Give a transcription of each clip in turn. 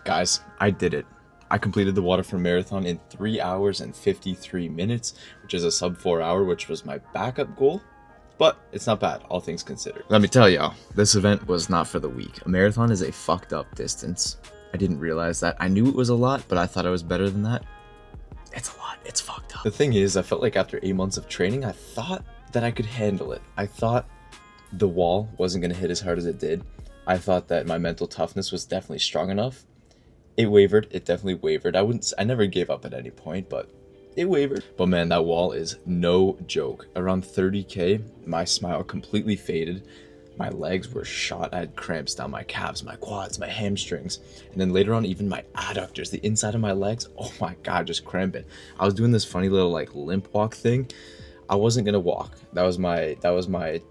Guys, I did it. I completed the Waterfront Marathon in 3 hours and 53 minutes, which is a sub 4 hour, which was my backup goal. But it's not bad, all things considered. Let me tell y'all, this event was not for the weak. A marathon is a fucked up distance. I didn't realize that. I knew it was a lot, but I thought I was better than that. It's a lot, it's fucked up. The thing is, I felt like after 8 months of training, I thought that I could handle it. I thought the wall wasn't gonna hit as hard as it did. I thought that my mental toughness was definitely strong enough. It wavered, it definitely wavered. I never gave up at any point, but it wavered. But man, that wall is no joke. Around 30K, my smile completely faded. My legs were shot. I had cramps down my calves, my quads, my hamstrings. And then later on, even my adductors, the inside of my legs, oh my God, just cramping. I was doing this funny little like limp walk thing. I wasn't gonna walk. That was my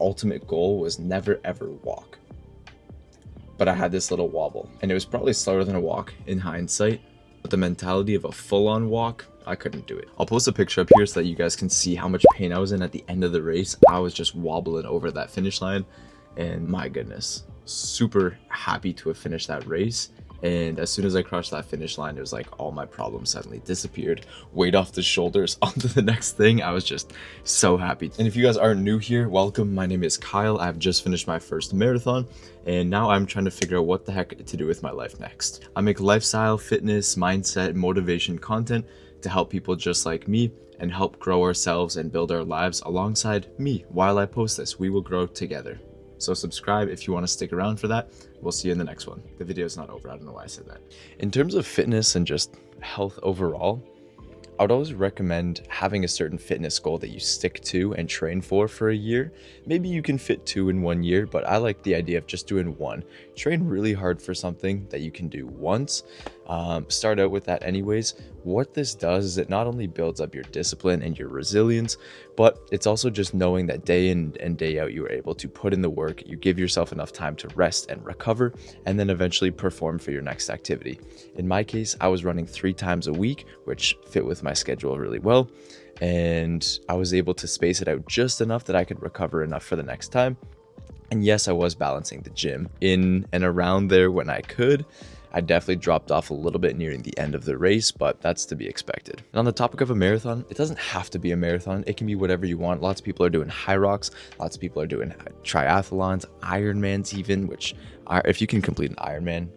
ultimate goal, was never ever walk. But I had this little wobble, and it was probably slower than a walk in hindsight, but the mentality of a full-on walk, I couldn't do it. I'll post a picture up here so that you guys can see how much pain I was in at the end of the race. I was just wobbling over that finish line, and my goodness, super happy to have finished that race. And as soon as I crossed that finish line, it was like all my problems suddenly disappeared. Weight off the shoulders, onto the next thing. I was just so happy. And if you guys aren't new here, welcome. My name is Kyle. I've just finished my first marathon, and now I'm trying to figure out what the heck to do with my life next. I make lifestyle, fitness, mindset, motivation content to help people just like me and help grow ourselves and build our lives alongside me. While I post this, we will grow together. So subscribe if you want to stick around for that. We'll see you in the next one. The video is not over. I don't know why I said that. In terms of fitness and just health overall, I would always recommend having a certain fitness goal that you stick to and train for a year. Maybe you can fit 2 in 1 year, but I like the idea of just doing 1. Train really hard for something that you can do once. Start out with that anyways. What this does is it not only builds up your discipline and your resilience, but it's also just knowing that day in and day out you are able to put in the work, you give yourself enough time to rest and recover, and then eventually perform for your next activity. In my case, I was running 3 times a week, which fit with my schedule really well, and I was able to space it out just enough that I could recover enough for the next time. And yes, I was balancing the gym in and around there when I could. I definitely dropped off a little bit nearing the end of the race, but that's to be expected. And on the topic of a marathon, it doesn't have to be a marathon. It can be whatever you want. Lots of people are doing high rocks. Lots of people are doing triathlons, Ironmans even, which are, if you can complete an Ironman,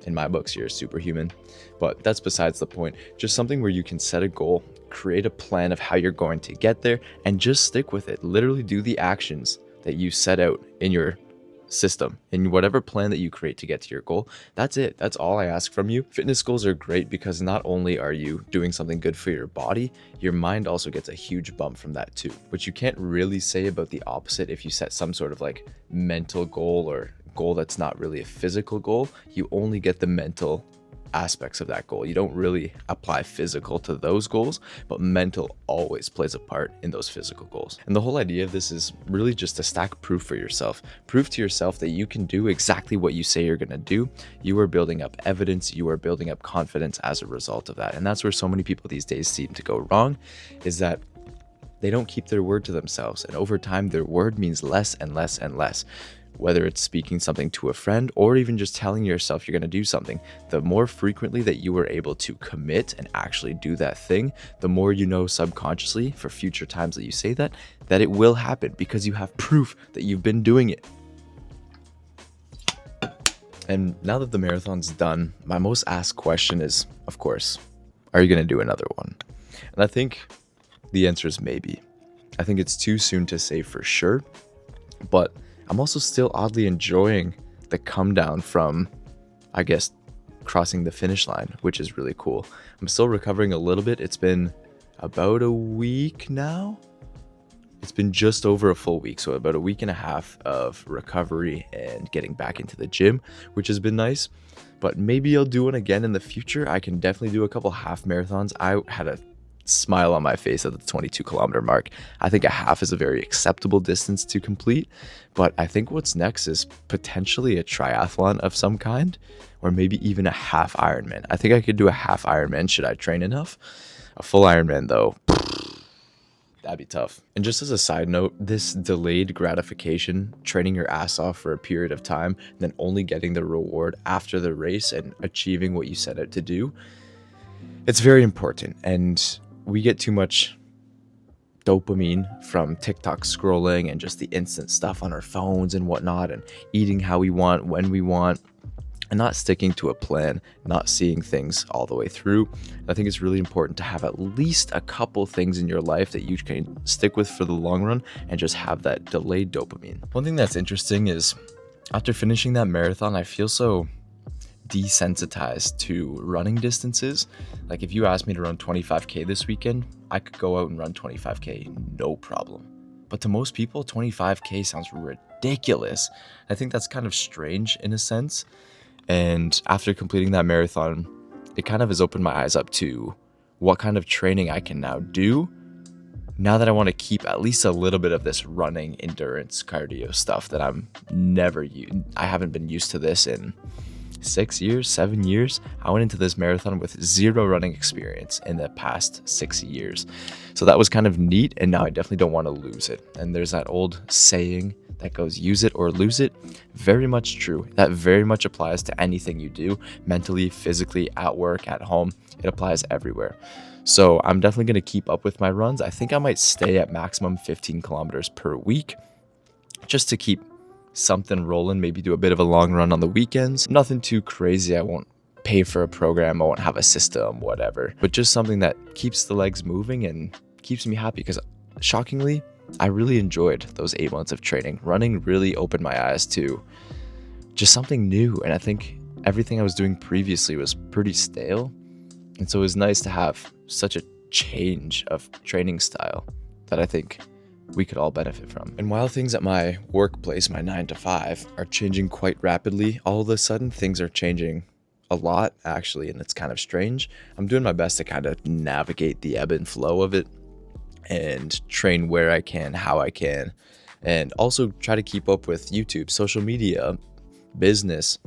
in my books, you're a superhuman. But that's besides the point. Just something where you can set a goal, create a plan of how you're going to get there, and just stick with it. Literally do the actions that you set out in your system, in whatever plan that you create to get to your goal. That's it. That's all I ask from you. Fitness goals are great because not only are you doing something good for your body, your mind also gets a huge bump from that too, which you can't really say about the opposite if you set some sort of like mental goal or goal that's not really a physical goal. You only get the mental aspects of that goal. You don't really apply physical to those goals, but mental always plays a part in those physical goals. And the whole idea of this is really just to stack proof for yourself. Prove to yourself that you can do exactly what you say you're going to do. You are building up evidence. You are building up confidence as a result of that. And that's where so many people these days seem to go wrong, is that they don't keep their word to themselves. And over time, their word means less and less and less. Whether it's speaking something to a friend or even just telling yourself you're going to do something, the more frequently that you are able to commit and actually do that thing, the more you know subconsciously for future times that you say that it will happen because you have proof that you've been doing it. And now that the marathon's done, my most asked question is, of course, are you going to do another one? And I think the answer is maybe. I think it's too soon to say for sure, but I'm also still oddly enjoying the come down from, I guess, crossing the finish line, which is really cool. I'm still recovering a little bit. It's been about a week now. It's been just over a full week, so about a week and a half of recovery and getting back into the gym, which has been nice. But maybe I'll do one again in the future. I can definitely do a couple half marathons. I had a smile on my face at the 22-kilometer mark. I think a half is a very acceptable distance to complete, but I think what's next is potentially a triathlon of some kind, or maybe even a half Ironman. I think I could do a half Ironman should I train enough. A full Ironman though, that'd be tough. And just as a side note, this delayed gratification, training your ass off for a period of time, then only getting the reward after the race and achieving what you set out to do, it's very important. And we get too much dopamine from TikTok scrolling and just the instant stuff on our phones and whatnot, and eating how we want, when we want, and not sticking to a plan, not seeing things all the way through. I think it's really important to have at least a couple things in your life that you can stick with for the long run and just have that delayed dopamine. One thing that's interesting is after finishing that marathon, I feel so desensitized to running distances. Like if you asked me to run 25K this weekend, I could go out and run 25K, no problem. But to most people, 25K sounds ridiculous. I think that's kind of strange in a sense. And after completing that marathon, it kind of has opened my eyes up to what kind of training I can now do now that I want to keep at least a little bit of this running endurance cardio stuff that I haven't been used to this in 6 years, 7 years. I went into this marathon with 0 running experience in the past 6 years. So that was kind of neat, and now I definitely don't want to lose it. And there's that old saying that goes, use it or lose it. Very much true. That very much applies to anything you do, mentally, physically, at work, at home. It applies everywhere. So I'm definitely going to keep up with my runs. I think I might stay at maximum 15 kilometers per week just to keep something rolling, maybe do a bit of a long run on the weekends. Nothing too crazy. I won't pay for a program, I won't have a system, whatever, but just something that keeps the legs moving and keeps me happy, because shockingly, I really enjoyed those 8 months of training. Running really opened my eyes to just something new, and I think everything I was doing previously was pretty stale, and so it was nice to have such a change of training style that I think we could all benefit from. And while things at my workplace, my 9 to 5, are changing quite rapidly, all of a sudden things are changing a lot actually, and it's kind of strange. I'm doing my best to kind of navigate the ebb and flow of it and train where I can, how I can, and also try to keep up with YouTube, social media, business,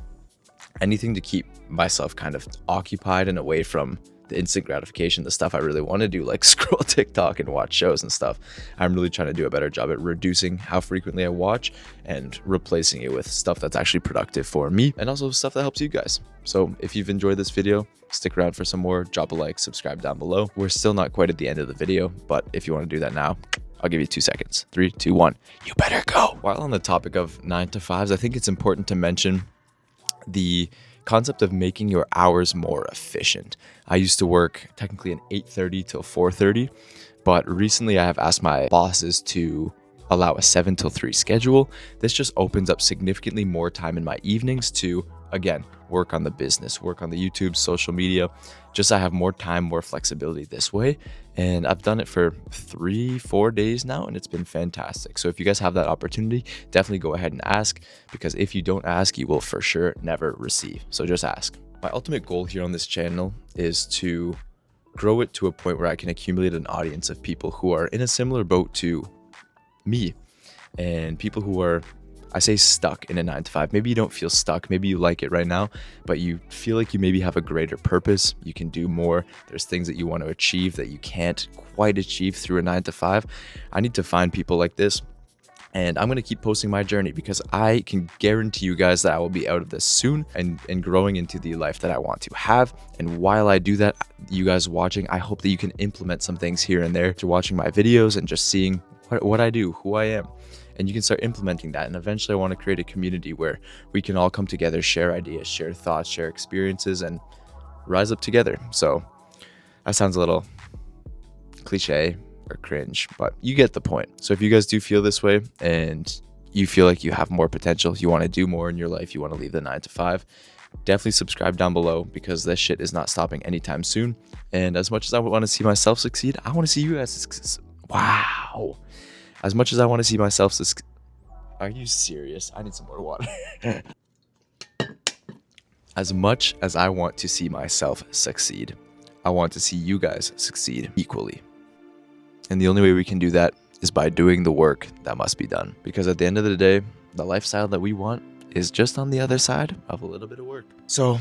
anything to keep myself kind of occupied and away from the instant gratification, the stuff I really want to do, like scroll TikTok and watch shows and stuff. I'm really trying to do a better job at reducing how frequently I watch and replacing it with stuff that's actually productive for me, and also stuff that helps you guys. So if you've enjoyed this video, stick around for some more, drop a like, subscribe down below. We're still not quite at the end of the video, but if you want to do that now, I'll give you 2 seconds. 3, 2, 1, you better go. While on the topic of 9 to 5s, I think it's important to mention the concept of making your hours more efficient. I used to work technically an 8:30 till 4:30, but recently I have asked my bosses to allow a 7 till 3 schedule. This just opens up significantly more time in my evenings to, again, work on the business, work on the YouTube, social media. Just I have more time, more flexibility this way. And I've done it for 3-4 days now, and it's been fantastic. So if you guys have that opportunity, definitely go ahead and ask, because if you don't ask, you will for sure never receive. So just ask. My ultimate goal here on this channel is to grow it to a point where I can accumulate an audience of people who are in a similar boat to me, and people who are, I say, stuck in a 9 to 5. Maybe you don't feel stuck. Maybe you like it right now, but you feel like you maybe have a greater purpose. You can do more. There's things that you want to achieve that you can't quite achieve through a 9 to 5. I need to find people like this, and I'm going to keep posting my journey, because I can guarantee you guys that I will be out of this soon and growing into the life that I want to have. And while I do that, you guys watching, I hope that you can implement some things here and there through watching my videos and just seeing what I do, who I am. And you can start implementing that. And eventually I want to create a community where we can all come together, share ideas, share thoughts, share experiences, and rise up together. So that sounds a little cliche or cringe, but you get the point. So if you guys do feel this way and you feel like you have more potential, you want to do more in your life, you want to leave the 9 to 5, definitely subscribe down below, because this shit is not stopping anytime soon. And as much as I want to see myself succeed, I want to see you guys succeed. Wow. As much as I want to see myself succeed. Are you serious? I need some more water. As much as I want to see myself succeed, I want to see you guys succeed equally. And the only way we can do that is by doing the work that must be done. Because at the end of the day, the lifestyle that we want is just on the other side of a little bit of work. So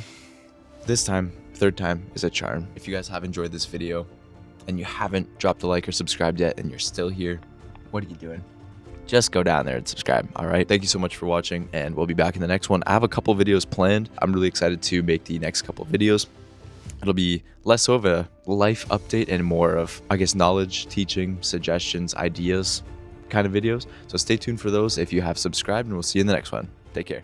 this time, third time is a charm. If you guys have enjoyed this video and you haven't dropped a like or subscribed yet and you're still here, what are you doing? Just go down there and subscribe. All right. Thank you so much for watching, and we'll be back in the next one. I have a couple videos planned. I'm really excited to make the next couple videos. It'll be less so of a life update and more of, I guess, knowledge, teaching, suggestions, ideas kind of videos. So stay tuned for those if you have subscribed, and we'll see you in the next one. Take care.